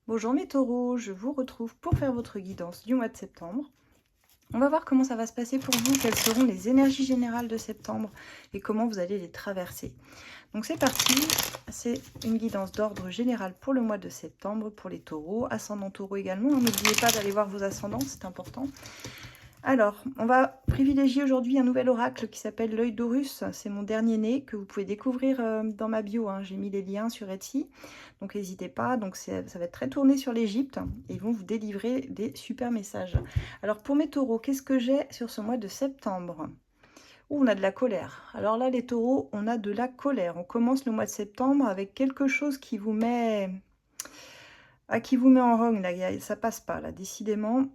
Bonjour mes taureaux, je vous retrouve pour faire votre guidance du mois de septembre. On va voir comment ça va se passer pour vous, quelles seront les énergies générales de septembre et comment vous allez les traverser. Donc c'est parti, c'est une guidance d'ordre général pour le mois de septembre pour les taureaux, ascendant taureau également. N'oubliez pas d'aller voir vos ascendants, c'est important. Alors, on va privilégier aujourd'hui un nouvel oracle qui s'appelle l'œil d'Horus. C'est mon dernier né que vous pouvez découvrir dans ma bio. J'ai mis les liens sur Etsy, donc n'hésitez pas. Donc ça va être très tourné sur l'Égypte et ils vont vous délivrer des super messages. Alors pour mes taureaux, qu'est-ce que j'ai sur ce mois de septembre? On a de la colère. Alors là, les taureaux, on a de la colère. On commence le mois de septembre avec quelque chose qui vous met, en rogne. Là, ça passe pas, là, décidément.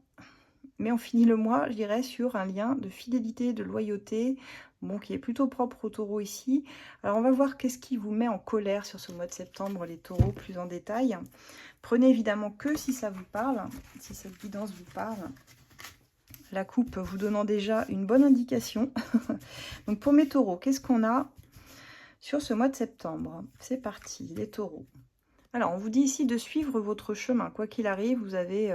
Mais on finit le mois, je dirais, sur un lien de fidélité, de loyauté, bon, qui est plutôt propre aux taureaux ici. Alors, on va voir qu'est-ce qui vous met en colère sur ce mois de septembre, les taureaux, plus en détail. Prenez évidemment que si ça vous parle, si cette guidance vous parle. La coupe vous donnant déjà une bonne indication. Donc, pour mes taureaux, qu'est-ce qu'on a sur ce mois de septembre? C'est parti, les taureaux. Alors, on vous dit ici de suivre votre chemin. Quoi qu'il arrive, vous avez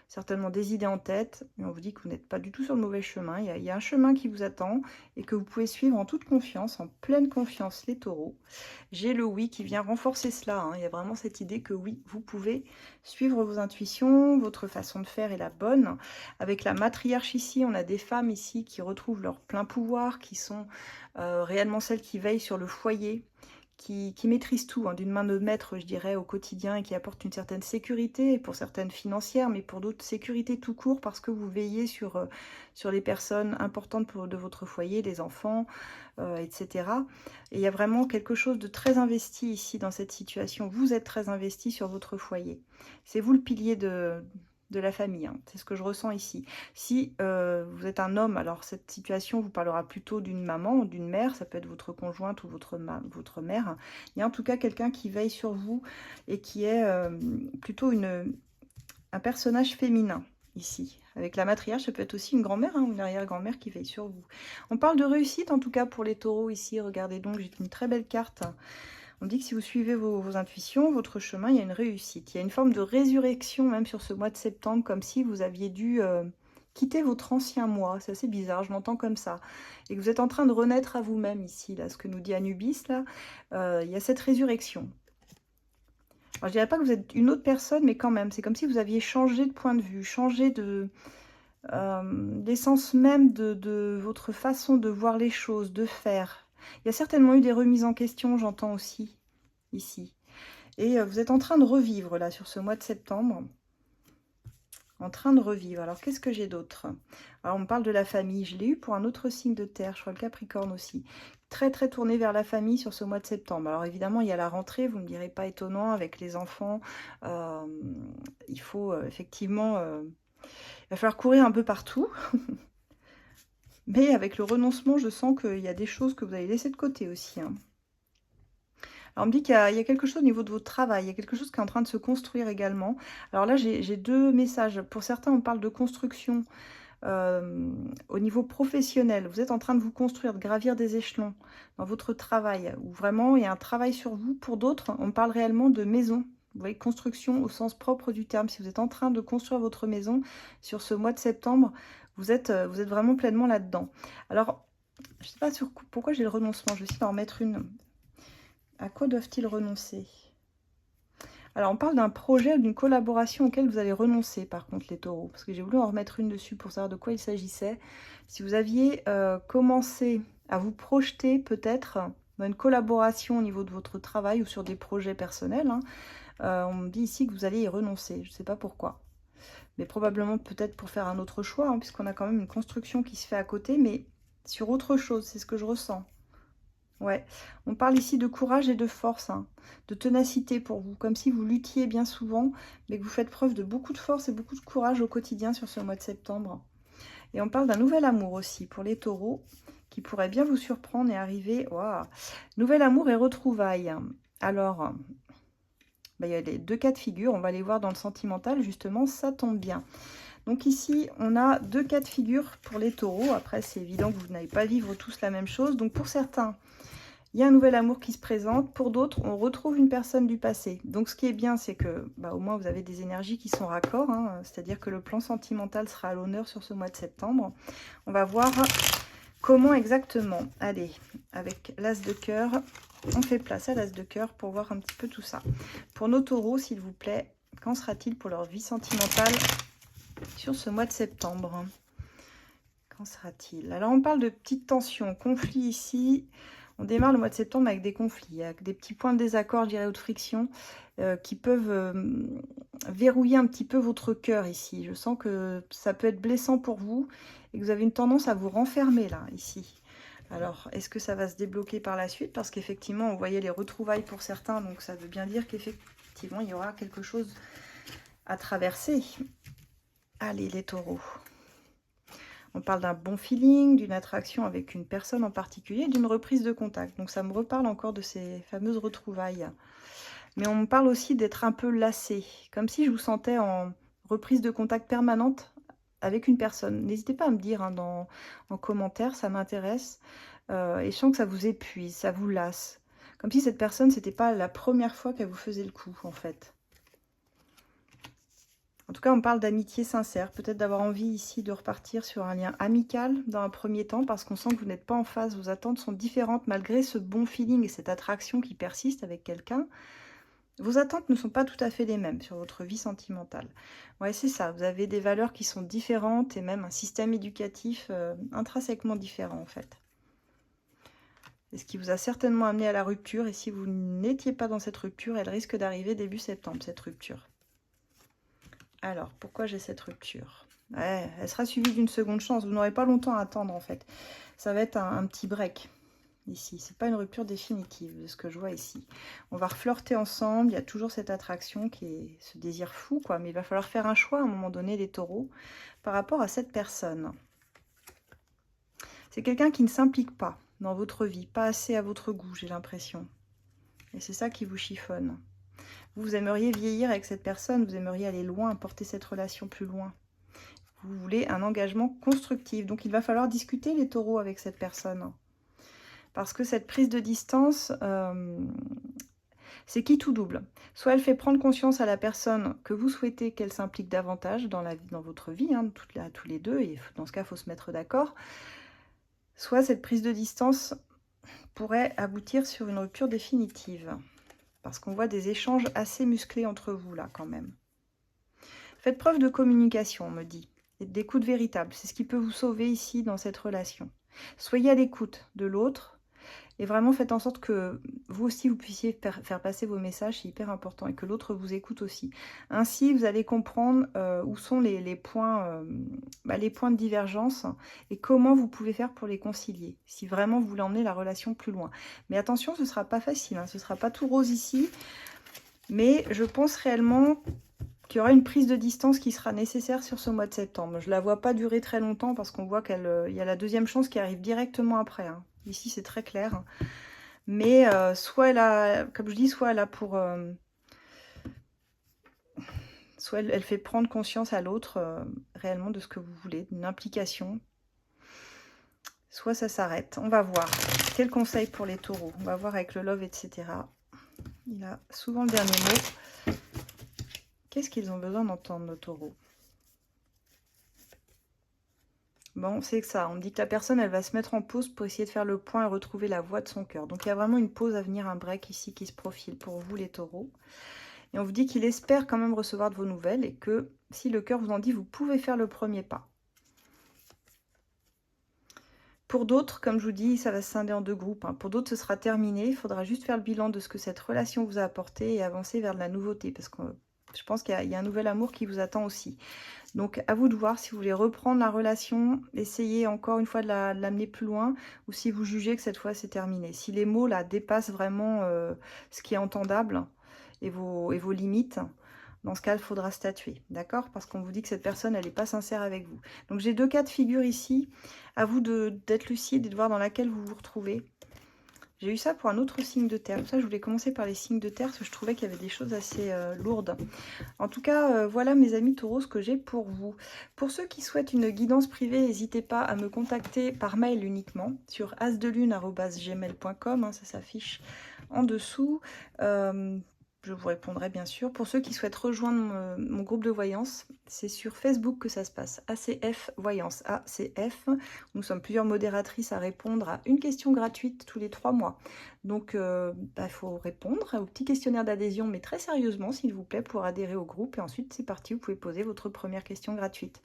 certainement des idées en tête, mais on vous dit que vous n'êtes pas du tout sur le mauvais chemin. Il y a un chemin qui vous attend et que vous pouvez suivre en toute confiance, en pleine confiance, les taureaux. J'ai le oui qui vient renforcer cela. Il y a vraiment cette idée que oui, vous pouvez suivre vos intuitions, votre façon de faire est la bonne. Avec la matriarche ici, on a des femmes ici qui retrouvent leur plein pouvoir, qui sont réellement celles qui veillent sur le foyer, qui maîtrise tout, d'une main de maître, je dirais, au quotidien et qui apporte une certaine sécurité, pour certaines financières, mais pour d'autres sécurité tout court, parce que vous veillez sur les personnes importantes de votre foyer, les enfants, etc. Et il y a vraiment quelque chose de très investi ici dans cette situation. Vous êtes très investi sur votre foyer. C'est vous le pilier de la famille, c'est ce que je ressens ici. Si vous êtes un homme, alors cette situation vous parlera plutôt d'une maman ou d'une mère, ça peut être votre conjointe ou votre mère. Il y a en tout cas quelqu'un qui veille sur vous et qui est plutôt un personnage féminin ici. Avec la matriarche, ça peut être aussi une grand-mère ou une arrière-grand-mère qui veille sur vous. On parle de réussite en tout cas pour les taureaux ici. Regardez donc, j'ai une très belle carte. On dit que si vous suivez vos intuitions, votre chemin, il y a une réussite. Il y a une forme de résurrection même sur ce mois de septembre, comme si vous aviez dû quitter votre ancien moi. C'est assez bizarre, je l'entends comme ça. Et que vous êtes en train de renaître à vous-même ici, là, ce que nous dit Anubis, là. Il y a cette résurrection. Alors, je dirais pas que vous êtes une autre personne, mais quand même, c'est comme si vous aviez changé de point de vue, changé de l'essence même de votre façon de voir les choses, de faire. Il y a certainement eu des remises en question, j'entends aussi, ici. Et vous êtes en train de revivre, là, sur ce mois de septembre. En train de revivre. Alors, qu'est-ce que j'ai d'autre? Alors, on me parle de la famille. Je l'ai eu pour un autre signe de terre, je crois le Capricorne aussi. Très, très tourné vers la famille sur ce mois de septembre. Alors, évidemment, il y a la rentrée, vous ne me direz pas étonnant, avec les enfants. Il faut effectivement... il va falloir courir un peu partout. Mais avec le renoncement, je sens qu'il y a des choses que vous allez laisser de côté aussi. Alors, on me dit qu'il y a quelque chose au niveau de votre travail. Il y a quelque chose qui est en train de se construire également. Alors là, j'ai deux messages. Pour certains, on parle de construction au niveau professionnel. Vous êtes en train de vous construire, de gravir des échelons dans votre travail. Où vraiment, il y a un travail sur vous. Pour d'autres, on parle réellement de maison. Vous voyez, construction au sens propre du terme. Si vous êtes en train de construire votre maison sur ce mois de septembre, vous êtes vraiment pleinement là-dedans. Alors, je ne sais pas pourquoi j'ai le renoncement. Je vais essayer d'en remettre une. À quoi doivent-ils renoncer? Alors, on parle d'un projet ou d'une collaboration auquel vous allez renoncer, par contre, les taureaux. Parce que j'ai voulu en remettre une dessus pour savoir de quoi il s'agissait. Si vous aviez commencé à vous projeter, peut-être, dans une collaboration au niveau de votre travail ou sur des projets personnels, on me dit ici que vous allez y renoncer. Je ne sais pas pourquoi. Mais probablement peut-être pour faire un autre choix, puisqu'on a quand même une construction qui se fait à côté, mais sur autre chose, c'est ce que je ressens. Ouais, on parle ici de courage et de force, de ténacité pour vous, comme si vous luttiez bien souvent, mais que vous faites preuve de beaucoup de force et beaucoup de courage au quotidien sur ce mois de septembre. Et on parle d'un nouvel amour aussi pour les taureaux, qui pourrait bien vous surprendre et arriver. Wow. Nouvel amour et retrouvailles. Alors, il y a les deux cas de figure, on va les voir dans le sentimental, justement, ça tombe bien. Donc ici, on a deux cas de figure pour les taureaux. Après, c'est évident que vous n'allez pas vivre tous la même chose. Donc pour certains, Il y a un nouvel amour qui se présente. Pour d'autres, on retrouve une personne du passé. Donc, ce qui est bien, c'est que au moins, vous avez des énergies qui sont raccords. Hein. C'est-à-dire que le plan sentimental sera à l'honneur sur ce mois de septembre. On va voir comment exactement. Allez, avec l'as de cœur, on fait place à l'as de cœur pour voir un petit peu tout ça. Pour nos taureaux, s'il vous plaît, qu'en sera-t-il pour leur vie sentimentale sur ce mois de septembre? Qu'en sera-t-il? Alors, on parle de petites tensions, conflits ici. On démarre le mois de septembre avec des conflits, avec des petits points de désaccord, je dirais, ou de friction, qui peuvent verrouiller un petit peu votre cœur ici. Je sens que ça peut être blessant pour vous et que vous avez une tendance à vous renfermer là, ici. Alors, est-ce que ça va se débloquer par la suite? Parce qu'effectivement, on voyait les retrouvailles pour certains, donc ça veut bien dire qu'effectivement, il y aura quelque chose à traverser. Allez, les taureaux. On parle d'un bon feeling, d'une attraction avec une personne en particulier, d'une reprise de contact. Donc ça me reparle encore de ces fameuses retrouvailles. Mais on me parle aussi d'être un peu lassé, comme si je vous sentais en reprise de contact permanente avec une personne. N'hésitez pas à me dire en commentaire, ça m'intéresse. Et je sens que ça vous épuise, ça vous lasse. Comme si cette personne, c'était pas la première fois qu'elle vous faisait le coup, en fait. En tout cas, on parle d'amitié sincère, peut-être d'avoir envie ici de repartir sur un lien amical dans un premier temps, parce qu'on sent que vous n'êtes pas en phase, vos attentes sont différentes, malgré ce bon feeling et cette attraction qui persiste avec quelqu'un. Vos attentes ne sont pas tout à fait les mêmes sur votre vie sentimentale. Ouais, c'est ça, vous avez des valeurs qui sont différentes et même un système éducatif intrinsèquement différent en fait. Et ce qui vous a certainement amené à la rupture, et si vous n'étiez pas dans cette rupture, elle risque d'arriver début septembre, cette rupture. Alors, pourquoi j'ai cette rupture? Ouais, elle sera suivie d'une seconde chance. Vous n'aurez pas longtemps à attendre, en fait. Ça va être un petit break, ici. C'est pas une rupture définitive, de ce que je vois ici. On va reflirter ensemble. Il y a toujours cette attraction qui est ce désir fou, quoi. Mais il va falloir faire un choix, à un moment donné, les taureaux, par rapport à cette personne. C'est quelqu'un qui ne s'implique pas dans votre vie, pas assez à votre goût, j'ai l'impression. Et c'est ça qui vous chiffonne. Vous aimeriez vieillir avec cette personne, vous aimeriez aller loin, porter cette relation plus loin. Vous voulez un engagement constructif. Donc, il va falloir discuter les taureaux avec cette personne. Parce que cette prise de distance, c'est qui tout double. Soit elle fait prendre conscience à la personne que vous souhaitez qu'elle s'implique davantage dans votre vie, hein, tous les deux, et dans ce cas, il faut se mettre d'accord. Soit cette prise de distance pourrait aboutir sur une rupture définitive. Parce qu'on voit des échanges assez musclés entre vous, là, quand même. Faites preuve de communication, on me dit, et d'écoute véritable. C'est ce qui peut vous sauver ici, dans cette relation. Soyez à l'écoute de l'autre, et vraiment faites en sorte que vous aussi, vous puissiez faire passer vos messages, c'est hyper important, et que l'autre vous écoute aussi. Ainsi, vous allez comprendre où sont les points de divergence, et comment vous pouvez faire pour les concilier, si vraiment vous voulez emmener la relation plus loin. Mais attention, ce ne sera pas facile, hein, ce ne sera pas tout rose ici, mais je pense réellement qu'il y aura une prise de distance qui sera nécessaire sur ce mois de septembre. Je ne la vois pas durer très longtemps parce qu'on voit qu'il y a la deuxième chance qui arrive directement après. Hein. Ici, c'est très clair. Mais soit elle a, comme je dis, soit elle a pour... soit elle fait prendre conscience à l'autre réellement de ce que vous voulez, d'une implication. Soit ça s'arrête. On va voir. Quel conseil pour les taureaux? On va voir avec le love, etc. Il a souvent le dernier mot. Qu'est-ce qu'ils ont besoin d'entendre, nos taureaux? Bon, c'est que ça. On me dit que la personne, elle va se mettre en pause pour essayer de faire le point et retrouver la voix de son cœur. Donc, il y a vraiment une pause à venir, un break ici qui se profile pour vous, les taureaux. Et on vous dit qu'il espère quand même recevoir de vos nouvelles et que si le cœur vous en dit, vous pouvez faire le premier pas. Pour d'autres, comme je vous dis, ça va se scinder en deux groupes. Hein. Pour d'autres, ce sera terminé. Il faudra juste faire le bilan de ce que cette relation vous a apporté et avancer vers de la nouveauté. Parce que je pense qu'il y a un nouvel amour qui vous attend aussi. Donc, à vous de voir si vous voulez reprendre la relation, essayer encore une fois de l'amener plus loin, ou si vous jugez que cette fois, c'est terminé. Si les mots, là, dépassent vraiment ce qui est entendable et vos limites, dans ce cas, il faudra statuer, d'accord? Parce qu'on vous dit que cette personne, elle n'est pas sincère avec vous. Donc, j'ai deux cas de figure ici. À vous d'être lucide et de voir dans laquelle vous vous retrouvez. J'ai eu ça pour un autre signe de terre. Pour ça, je voulais commencer par les signes de terre, parce que je trouvais qu'il y avait des choses assez lourdes. En tout cas, voilà mes amis taureaux, ce que j'ai pour vous. Pour ceux qui souhaitent une guidance privée, n'hésitez pas à me contacter par mail uniquement sur asdelune@gmail.com, hein, ça s'affiche en dessous. Je vous répondrai bien sûr. Pour ceux qui souhaitent rejoindre mon groupe de voyance, c'est sur Facebook que ça se passe. ACF Voyance, ACF. Nous sommes plusieurs modératrices à répondre à une question gratuite tous les 3 mois. Donc, il faut répondre au petit questionnaire d'adhésion, mais très sérieusement, s'il vous plaît, pour adhérer au groupe. Et ensuite, c'est parti, vous pouvez poser votre première question gratuite.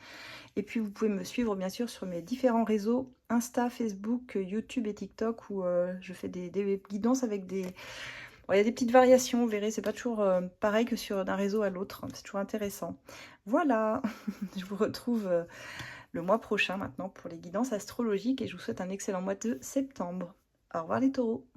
Et puis, vous pouvez me suivre, bien sûr, sur mes différents réseaux, Insta, Facebook, YouTube et TikTok, où je fais des guidances avec des... Bon, il y a des petites variations, vous verrez, c'est pas toujours pareil que sur d'un réseau à l'autre. C'est toujours intéressant. Voilà, je vous retrouve le mois prochain maintenant pour les guidances astrologiques et je vous souhaite un excellent mois de septembre. Au revoir les taureaux.